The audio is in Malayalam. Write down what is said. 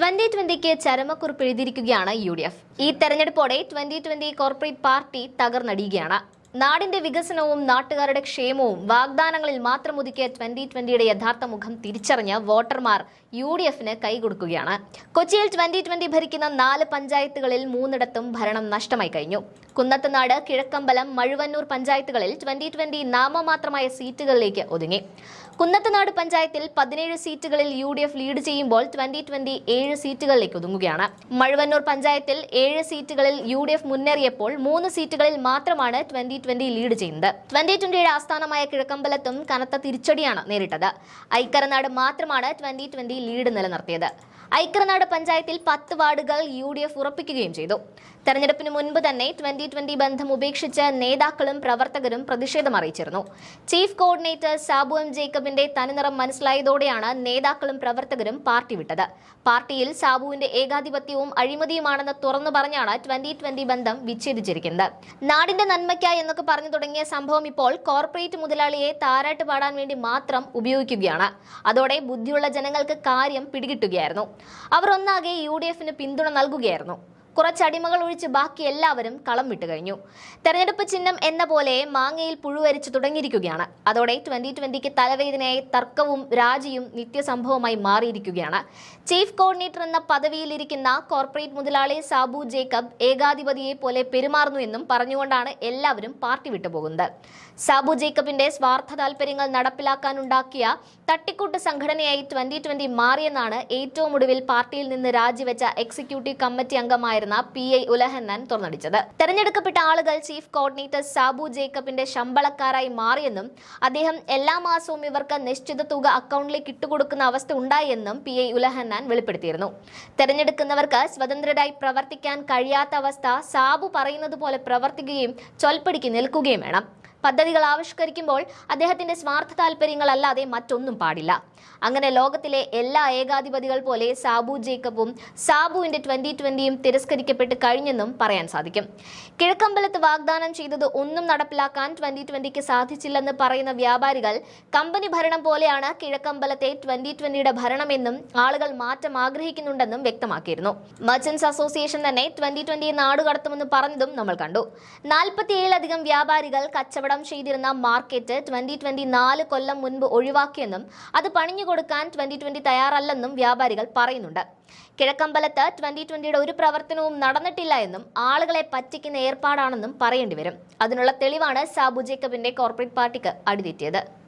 2020ക്ക് ചരമക്കുറിപ്പ് എഴുതിയിരിക്കുകയാണ് UDF. ഈ തെരഞ്ഞെടുപ്പോടെ 2020 കോർപ്പറേറ്റ് പാർട്ടി തകർന്നടിയുകയാണ്. നാടിന്റെ വികസനവും നാട്ടുകാരുടെ ക്ഷേമവും വാഗ്ദാനങ്ങളിൽ മാത്രം ഒതുക്കിയ 2020യുടെ യഥാർത്ഥ മുഖം തിരിച്ചറിഞ്ഞ് വോട്ടർമാർ UDFന് കൈകൊടുക്കുകയാണ്. കൊച്ചിയിൽ 2020 ഭരിക്കുന്ന 4 പഞ്ചായത്തുകളിൽ 3ഇടത്തും ഭരണം നഷ്ടമായി കഴിഞ്ഞു. കുന്നത്തുനാട്, കിഴക്കമ്പലം, മഴുവന്നൂർ പഞ്ചായത്തുകളിൽ 2020 നാമമാത്രമായ സീറ്റുകളിലേക്ക് ഒതുങ്ങി. കുന്നത്തുനാട് പഞ്ചായത്തിൽ 17 സീറ്റുകളിൽ UDF ലീഡ് ചെയ്യുമ്പോൾ 2020 7 സീറ്റുകളിലേക്ക് ഒതുങ്ങുകയാണ്. മഴുവന്നൂർ പഞ്ചായത്തിൽ 7 സീറ്റുകളിൽ UDF മുന്നേറിയപ്പോൾ 3 സീറ്റുകളിൽ മാത്രമാണ് 2020 ലീഡ് ചെയ്യുന്നത്. 2020യുടെ ആസ്ഥാനമായ കിഴക്കമ്പലത്തും കനത്ത തിരിച്ചടിയാണ് നേരിട്ടത്. ഐക്കരനാട് മാത്രമാണ് 2020 ലീഡ് നിലനിർത്തിയത്. ഐക്കരനാട് പഞ്ചായത്തിൽ 10 വാർഡുകൾ UDF ഉറപ്പിക്കുകയും ചെയ്തു. തെരഞ്ഞെടുപ്പിന് മുൻപ് തന്നെ 2020 ബന്ധം ഉപേക്ഷിച്ച് നേതാക്കളും പ്രവർത്തകരും പ്രതിഷേധം അറിയിച്ചിരുന്നു. ചീഫ് കോർഡിനേറ്റർ സാബു എം ജേക്കബിന്റെ തനിനിറം മനസ്സിലായതോടെയാണ് നേതാക്കളും പ്രവർത്തകരും പാർട്ടി വിട്ടത്. പാർട്ടിയിൽ സാബുവിന്റെ ഏകാധിപത്യവും അഴിമതിയുമാണെന്ന് തുറന്നു പറഞ്ഞാണ് 2020 ബന്ധം വിച്ഛേദിച്ചിരിക്കുന്നത്. നാടിന്റെ നന്മയ്ക്കായി എന്നൊക്കെ പറഞ്ഞു തുടങ്ങിയ സംഭവം ഇപ്പോൾ കോർപ്പറേറ്റ് മുതലാളിയെ താരാട്ട് പാടാൻ വേണ്ടി മാത്രം ഉപയോഗിക്കുകയാണ്. അതോടെ ബുദ്ധിയുള്ള ജനങ്ങൾക്ക് കാര്യം പിടികിട്ടുകയായിരുന്നു. അവർ ഒന്നാകെ UDFന് പിന്തുണ നൽകുകയായിരുന്നു. കുറച്ചടിമകൾ ഒഴിച്ച് ബാക്കി എല്ലാവരും കളം വിട്ടു കഴിഞ്ഞു. തെരഞ്ഞെടുപ്പ് ചിഹ്നം എന്ന പോലെ മാങ്ങയിൽ പുഴുവരിച്ചു തുടങ്ങിയിരിക്കുകയാണ്. അതോടെ 2020ക്ക് തലവേദനയായി തർക്കവും രാജിയും നിത്യസംഭവമായി മാറിയിരിക്കുകയാണ്. ചീഫ് കോർഡിനേറ്റർ എന്ന പദവിയിലിരിക്കുന്ന കോർപ്പറേറ്റ് മുതലാളി സാബു ജേക്കബ് ഏകാധിപതിയെ പോലെ പെരുമാറുന്നു എന്നും പറഞ്ഞുകൊണ്ടാണ് എല്ലാവരും പാർട്ടി വിട്ടുപോകുന്നത്. സാബു ജേക്കബിന്റെ സ്വാർത്ഥ താൽപര്യങ്ങൾ നടപ്പിലാക്കാനുണ്ടാക്കിയ തട്ടിക്കൂട്ട് സംഘടനയായി 2020 മാറിയെന്നാണ് ഏറ്റവും ഒടുവിൽ പാർട്ടിയിൽ നിന്ന് രാജിവെച്ച എക്സിക്യൂട്ടീവ് കമ്മിറ്റി അംഗമായ PI ഉലഹന്നാൻ തുറന്നടിച്ചത്. തെരഞ്ഞെടുക്കപ്പെട്ട ആളുകൾ ചീഫ് കോർഡിനേറ്റർ സാബു ജേക്കബിന്റെ ശമ്പളക്കാരായി മാറിയെന്നും അദ്ദേഹം എല്ലാ മാസവും ഇവർക്ക് നിശ്ചിത തുക അക്കൗണ്ടിലേക്ക് ഇട്ടുകൊടുക്കുന്ന അവസ്ഥ ഉണ്ടായെന്നും PI ഉലഹന്നാൻ വെളിപ്പെടുത്തിയിരുന്നു. തെരഞ്ഞെടുക്കുന്നവർക്ക് സ്വതന്ത്രരായി പ്രവർത്തിക്കാൻ കഴിയാത്ത അവസ്ഥ സാബു പറയുന്നത് പോലെ പ്രവർത്തിക്കുകയും ചൊൽപ്പടിക്ക് നിൽക്കുകയും വേണം. പദ്ധതികൾ ആവിഷ്കരിക്കുമ്പോൾ അദ്ദേഹത്തിന്റെ സ്വാർത്ഥ താല്പര്യങ്ങളല്ലാതെ മറ്റൊന്നും പാടില്ല. അങ്ങനെ ലോകത്തിലെ എല്ലാ ഏകാധിപതികൾ പോലെ സാബു ജേക്കബും സാബുവിന്റെ 2020യും തിരസ്കരിക്കപ്പെട്ട് കഴിഞ്ഞെന്നും പറയാൻ സാധിക്കും. കിഴക്കമ്പലത്ത് വാഗ്ദാനം ചെയ്തത് ഒന്നും നടപ്പിലാക്കാൻ 2020ക്ക് സാധിച്ചില്ലെന്ന് പറയുന്ന വ്യാപാരികൾ കമ്പനി ഭരണം പോലെയാണ് കിഴക്കമ്പലത്തെ 2020യുടെ ഭരണമെന്നും ആളുകൾ മാറ്റം ആഗ്രഹിക്കുന്നുണ്ടെന്നും വ്യക്തമാക്കിയിരുന്നു. മർച്ചന്റ്സ് അസോസിയേഷൻ തന്നെ 2020 നാടുകടത്തുമെന്ന് പറഞ്ഞതും നമ്മൾ കണ്ടു. 47 വ്യാപാരികൾ കച്ചവടം ചെയ്തിരുന്ന മാർക്കറ്റ് 2020 4 കൊല്ലം മുൻപ് ഒഴിവാക്കിയെന്നും അത് പണിഞ്ഞുകൊടുക്കാൻ 2020 തയ്യാറല്ലെന്നും വ്യാപാരികൾ പറയുന്നുണ്ട്. കിഴക്കമ്പലത്ത് 2020യുടെ ഒരു പ്രവർത്തനവും നടന്നിട്ടില്ല എന്നും ആളുകളെ പറ്റിക്കുന്ന ഏർപ്പാടാണെന്നും പറയേണ്ടി വരും. അതിനുള്ള തെളിവാണ് സാബു ജേക്കബിന്റെ കോർപ്പറേറ്റ് പാർട്ടിക്ക് അടിതെറ്റിയത്.